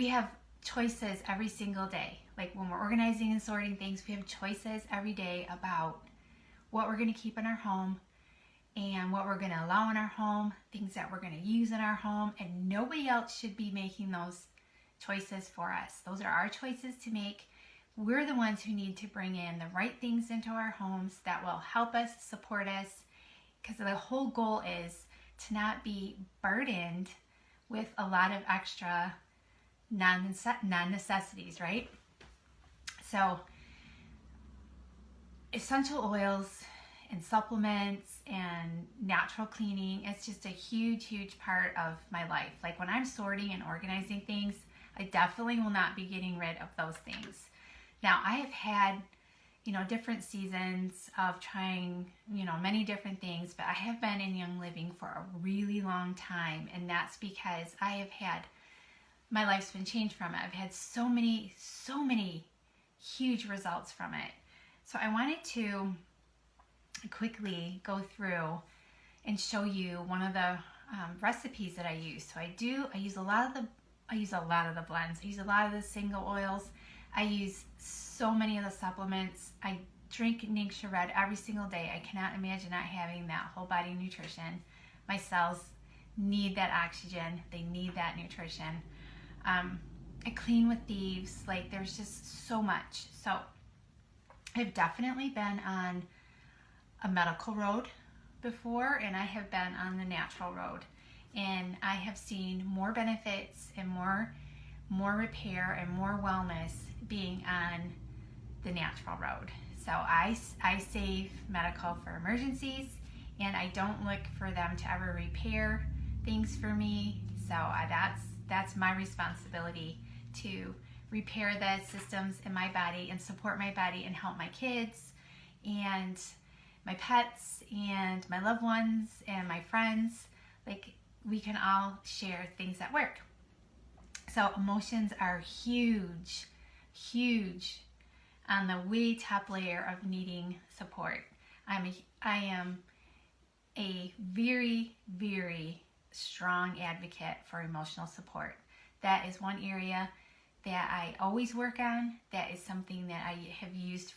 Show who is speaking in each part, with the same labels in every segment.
Speaker 1: we have choices every single day. Like when we're organizing and sorting things, we have choices every day about what we're going to keep in our home and what we're going to allow in our home, things that we're going to use in our home, and nobody else should be making those choices for us. Those are our choices to make. We're the ones who need to bring in the right things into our homes that will help us, support us, because the whole goal is to not be burdened with a lot of extra non-necessities, right? So essential oils and supplements and natural cleaning, it's just a huge part of my life. Like when I'm sorting and organizing things, I definitely will not be getting rid of those things. Now, I have had, different seasons of trying, many different things, but I have been in Young Living for a really long time, and that's because my life's been changed from it. I've had so many huge results from it. So I wanted to quickly go through and show you one of the recipes that I use. So I use a lot of the blends. I use a lot of the single oils. I use so many of the supplements. I drink Ningxia Red every single day. I cannot imagine not having that whole body nutrition. My cells need that oxygen. They need that nutrition. I clean with thieves. Like there's just so much. So I've definitely been on a medical road before, and I have been on the natural road, and I have seen more benefits and more repair and more wellness being on the natural road. So I save medical for emergencies, and I don't look for them to ever repair things for me. So that's my responsibility to repair the systems in my body and support my body and help my kids and my pets and my loved ones and my friends. Like we can all share things at work. So emotions are huge on the way top layer of needing support. I am a very strong advocate for emotional support. That is one area that I always work on. That is something that I have used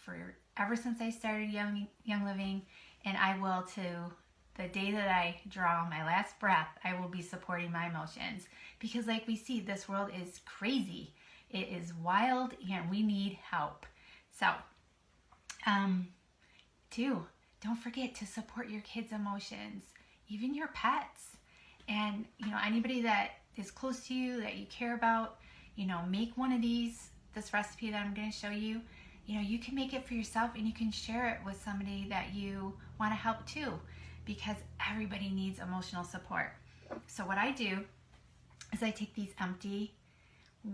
Speaker 1: ever since I started Young Living, and I will to the day that I draw my last breath. I will be supporting my emotions, because like we see, this world is crazy. It is wild, and we need help. So, don't forget to support your kids' emotions, even your pets, and anybody that is close to you that you care about. Make one of this recipe that I'm going to show you. You can make it for yourself, and you can share it with somebody that you want to help too, because everybody needs emotional support. So what I do is I take these empty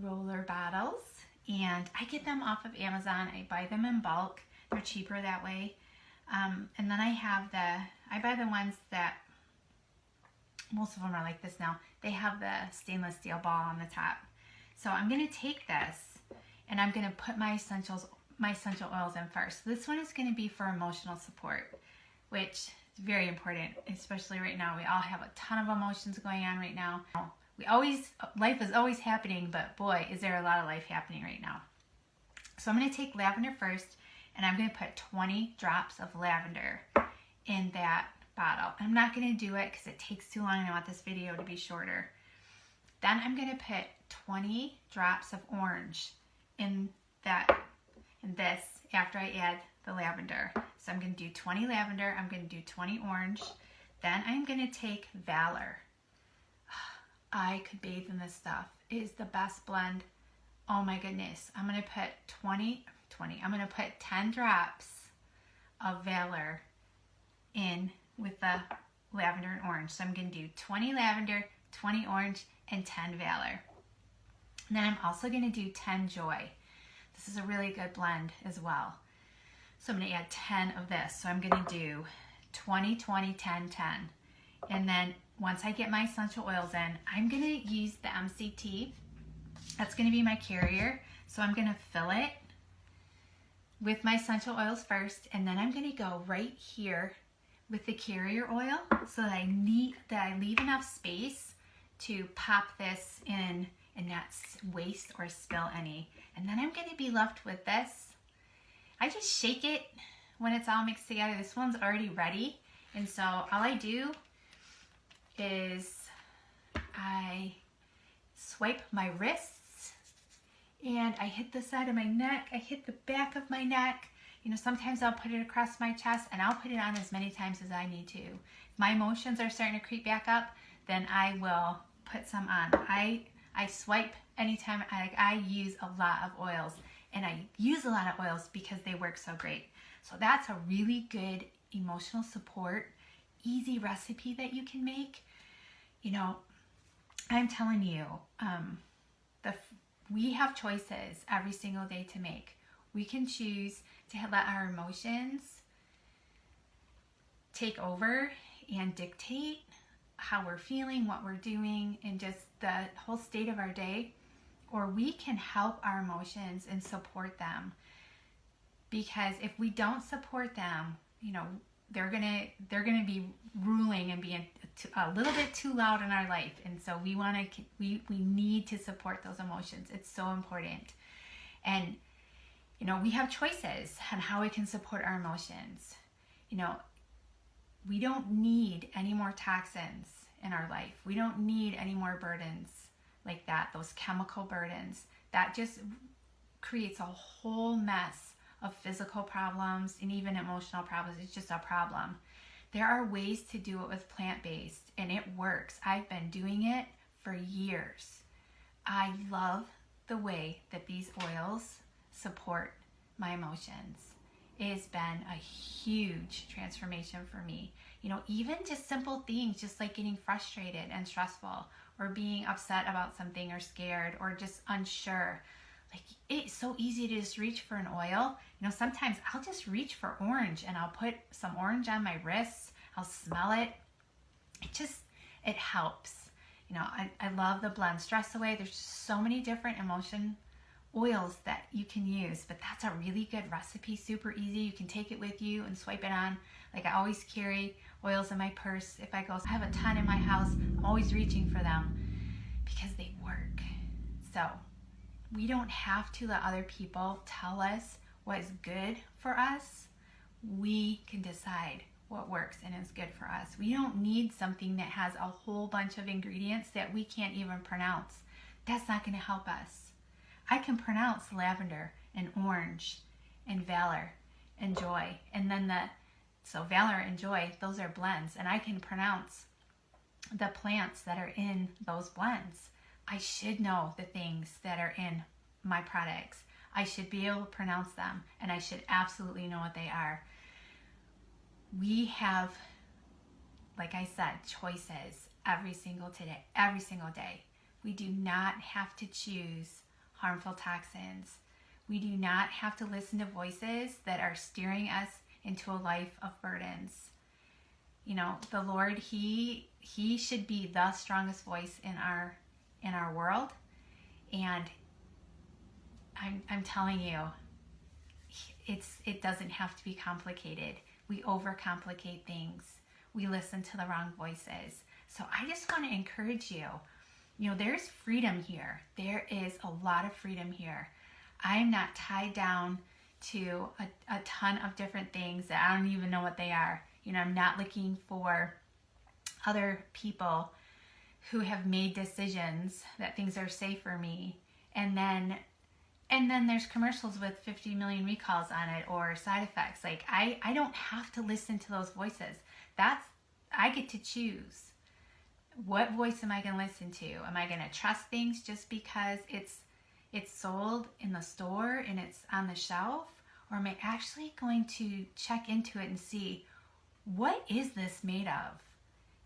Speaker 1: roller bottles, and I get them off of Amazon. I buy them in bulk. They're cheaper that way. And then I buy the ones that, most of them are like this now. They have the stainless steel ball on the top. So I'm going to take this, and I'm going to put my essential oils in first. This one is going to be for emotional support, which is very important, especially right now. We all have a ton of emotions going on right now. Life is always happening, but boy, is there a lot of life happening right now. So I'm going to take lavender first, and I'm going to put 20 drops of lavender in that bottle. I'm not going to do it because it takes too long. I want this video to be shorter. Then I'm going to put 20 drops of orange in this after I add the lavender. So I'm going to do 20 lavender. I'm going to do 20 orange. Then I'm going to take Valor. I could bathe in this stuff. It is the best blend. Oh my goodness. I'm going to put I'm going to put 10 drops of Valor in with the lavender and orange. So I'm going to do 20 lavender, 20 orange, and 10 Valor. And then I'm also going to do 10 Joy. This is a really good blend as well. So I'm going to add 10 of this. So I'm going to do 20, 20, 10, 10. And then once I get my essential oils in, I'm going to use the MCT. That's going to be my carrier. So I'm going to fill it with my essential oils first, and then I'm going to go right here with the carrier oil so that I leave enough space to pop this in and not waste or spill any. And then I'm going to be left with this. I just shake it when it's all mixed together. This one's already ready. And so all I do is I swipe my wrists and I hit the side of my neck. I hit the back of my neck. You know, sometimes I'll put it across my chest, and I'll put it on as many times as I need to. If my emotions are starting to creep back up, then I will put some on. I swipe anytime. I use a lot of oils, and I use a lot of oils because they work so great. So that's a really good emotional support, easy recipe that you can make. You know, I'm telling you, we have choices every single day to make. We can choose to let our emotions take over and dictate how we're feeling, what we're doing, and just the whole state of our day. Or we can help our emotions and support them. Because if we don't support them, you know, they're gonna be ruling and being a little bit too loud in our life. And so we need to support those emotions. It's so important. And you know, we have choices on how we can support our emotions. You know, we don't need any more toxins in our life. We don't need any more burdens like that, those chemical burdens. That just creates a whole mess of physical problems and even emotional problems. It's just a problem. There are ways to do it with plant-based, and it works. I've been doing it for years. I love the way that these oils support my emotions. It has been a huge transformation for me. You know, even just simple things, just like getting frustrated and stressful, or being upset about something, or scared, or just unsure. Like, it's so easy to just reach for an oil. You know, sometimes I'll just reach for orange, and I'll put some orange on my wrists. I'll smell it. It helps. You know, I love the Blend Stress Away. There's just so many different emotion oils that you can use, but that's a really good recipe. Super easy. You can take it with you and swipe it on. Like, I always carry oils in my purse if I go. I have a ton in my house. I'm always reaching for them because they work. So we don't have to let other people tell us what is good for us. We can decide what works and is good for us. We don't need something that has a whole bunch of ingredients that we can't even pronounce. That's not going to help us. I can pronounce lavender and orange and valor and joy. And then so valor and joy, those are blends. And I can pronounce the plants that are in those blends. I should know the things that are in my products. I should be able to pronounce them, and I should absolutely know what they are. We have, like I said, choices every single day. We do not have to choose harmful toxins. We do not have to listen to voices that are steering us into a life of burdens. You know, the Lord, He should be the strongest voice in our world. And I'm telling you, it doesn't have to be complicated. We overcomplicate things. We listen to the wrong voices. So I just want to encourage you. You know, there's freedom here. There is a lot of freedom here. I'm not tied down to a ton of different things that I don't even know what they are. You know, I'm not looking for other people who have made decisions that things are safe for me. And then there's commercials with 50 million recalls on it or side effects. Like, I don't have to listen to those voices. I get to choose. What voice am I going to listen to? Am I going to trust things just because it's sold in the store and it's on the shelf? Or am I actually going to check into it and see, what is this made of?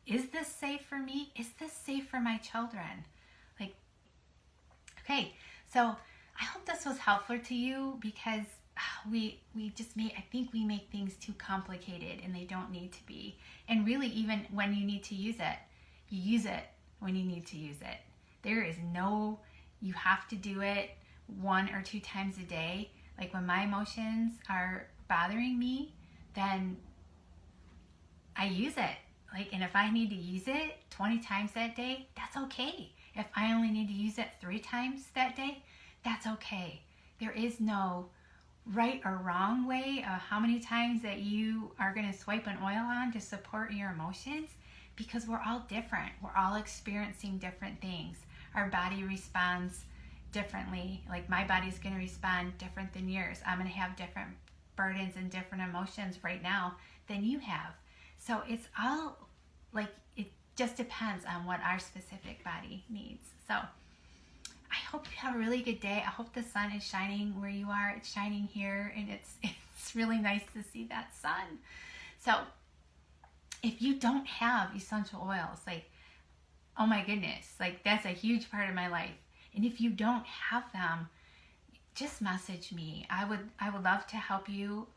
Speaker 1: Is this safe for me? Is this safe for my children? Like, okay, so I hope this was helpful to you, because we make things too complicated, and they don't need to be. And really, even when you need to use it, you use it when you need to use it. There is you have to do it 1 or 2 times a day. Like, when my emotions are bothering me, then I use it. Like, and if I need to use it 20 times that day, that's okay. If I only need to use it 3 times that day, that's okay. There is no right or wrong way of how many times that you are going to swipe an oil on to support your emotions, because we're all different. We're all experiencing different things. Our body responds differently. Like my body's going to respond different than yours. I'm going to have different burdens and different emotions right now than you have. So it's all like, it just depends on what our specific body needs. So I hope you have a really good day. I hope the sun is shining where you are. It's shining here, and it's really nice to see that sun. So if you don't have essential oils, like, oh my goodness, like that's a huge part of my life. And if you don't have them, just message me. I would love to help you,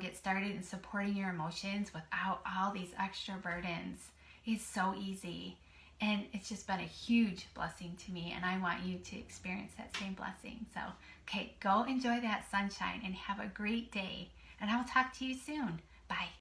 Speaker 1: get started in supporting your emotions without all these extra burdens. It's so easy. And it's just been a huge blessing to me, and I want you to experience that same blessing. So, okay, go enjoy that sunshine and have a great day. And I will talk to you soon. Bye.